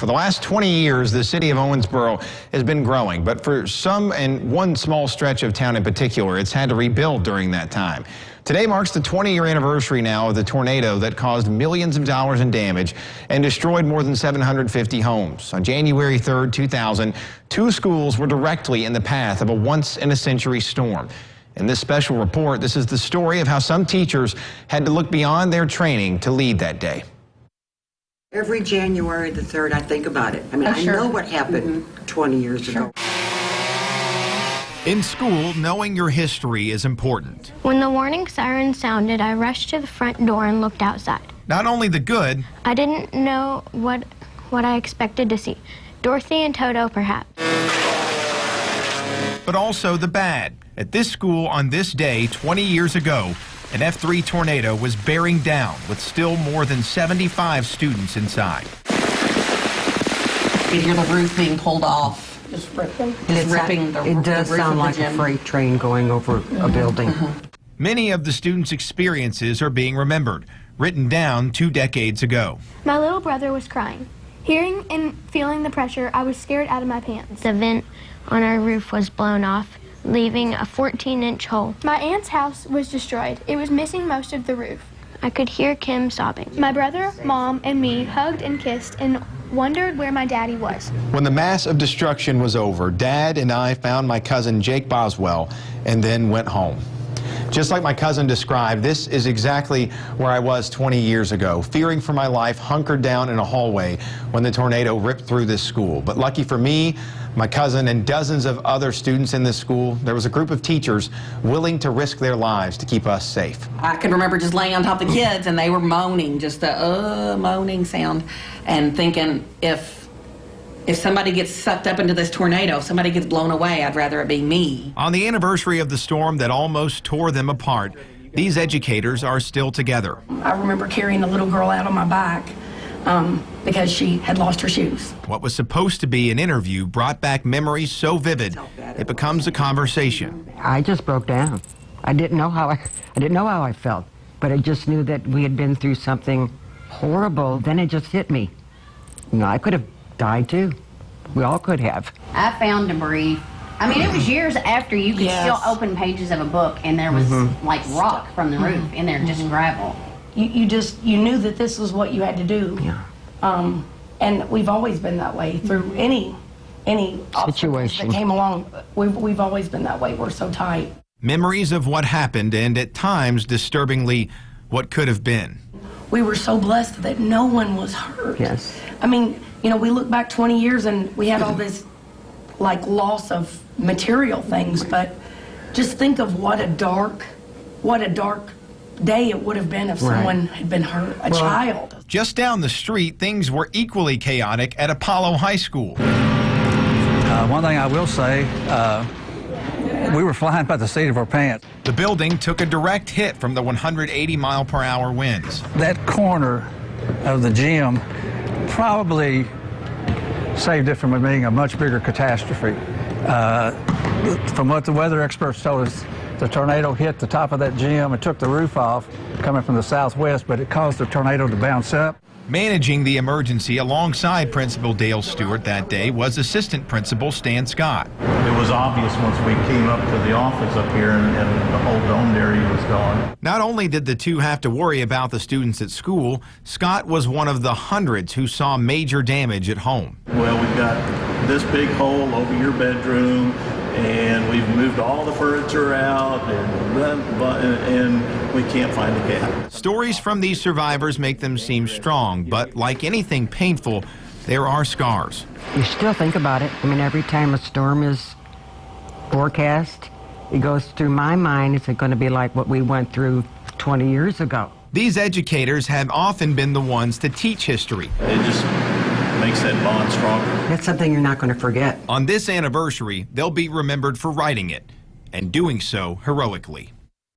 For the last 20 years, the city of Owensboro has been growing, but for some and one small stretch of town in particular, it's had to rebuild during that time. Today marks the 20-year anniversary now of the tornado that caused millions of dollars in damage and destroyed more than 750 homes. On January 3rd, 2000, 2 schools were directly in the path of a once-in-a-century storm. In this special report, this is the story of how some teachers had to look beyond their training to lead that day. Every January the 3rd, I think about it. I mean, I know what happened 20 years ago. In school, knowing your history is important. When the warning siren sounded, I rushed to the front door and looked outside. Not only the good, I didn't know what I expected to see. Dorothy and Toto, perhaps. but also the bad. At this school on this day 20 years ago, an F3 tornado was bearing down with still more than 75 students inside. You hear the roof being pulled off. Just ripping. It does sound like a freight train going over a building. Many of the students' experiences are being remembered, written down 2 decades ago. My little brother was crying. Hearing and feeling the pressure, I was scared out of my pants. The vent on our roof was blown off, leaving a 14-inch hole. My aunt's house was destroyed. It was missing most of the roof. I could hear Kim sobbing. My brother, mom, and me hugged and kissed and wondered where my daddy was. When the mass of destruction was over, Dad and I found my cousin Jake Boswell and then went home. Just like my cousin described, this is exactly where I was 20 years ago, fearing for my life, hunkered down in a hallway when the tornado ripped through this school. But lucky for me, my cousin, and dozens of other students in this school, there was a group of teachers willing to risk their lives to keep us safe. I can remember just laying on top of the kids and they were moaning, just a moaning sound, and thinking if somebody gets sucked up into this tornado, if somebody gets blown away, I'd rather it be me. On the anniversary of the storm that almost tore them apart, these educators are still together. I remember carrying a little girl out on my back because she had lost her shoes. What was supposed to be an interview brought back memories so vivid, it becomes a conversation. I just broke down. I didn't know how I felt, but I just knew that we had been through something horrible. Then it just hit me. You know, I could have died too. We all could have. I found debris. I mean, it was years after you could still open pages of a book and there was like rock from the roof in there, just gravel. You knew that this was what you had to do. Yeah. And we've always been that way through any situation that came along. We've always been that way. We're so tight. Memories of what happened and at times disturbingly what could have been. We were so blessed that no one was hurt. Yes. I mean, you know, we look back 20 years and we had all this like loss of material things, but just think of what a dark day it would have been if someone had been hurt, a child. Just down the street, things were equally chaotic at Apollo High School. One thing I will say, we were flying by the seat of our pants. The building took a direct hit from the 180-mile-per-hour winds. That corner of the gym probably saved it from being a much bigger catastrophe. From what the weather experts told us, the tornado hit the top of that gym and took the roof off coming from the southwest, but it caused the tornado to bounce up. Managing the emergency alongside Principal Dale Stewart that day was Assistant Principal Stan Scott. It was obvious once we came up to the office up here and the whole domed area was gone. Not only did the two have to worry about the students at school, Scott was one of the hundreds who saw major damage at home. Well, we've got this big hole over your bedroom, and we've moved all the furniture out, and we can't find the cat. Stories from these survivors make them seem strong, but like anything painful, there are scars. You still think about it. I mean, every time a storm is forecast, it goes through my mind, is it going to be like what we went through 20 years ago? These educators have often been the ones to teach history. It just makes that bond stronger. That's something you're not going to forget. On this anniversary, they'll be remembered for writing it, and doing so heroically.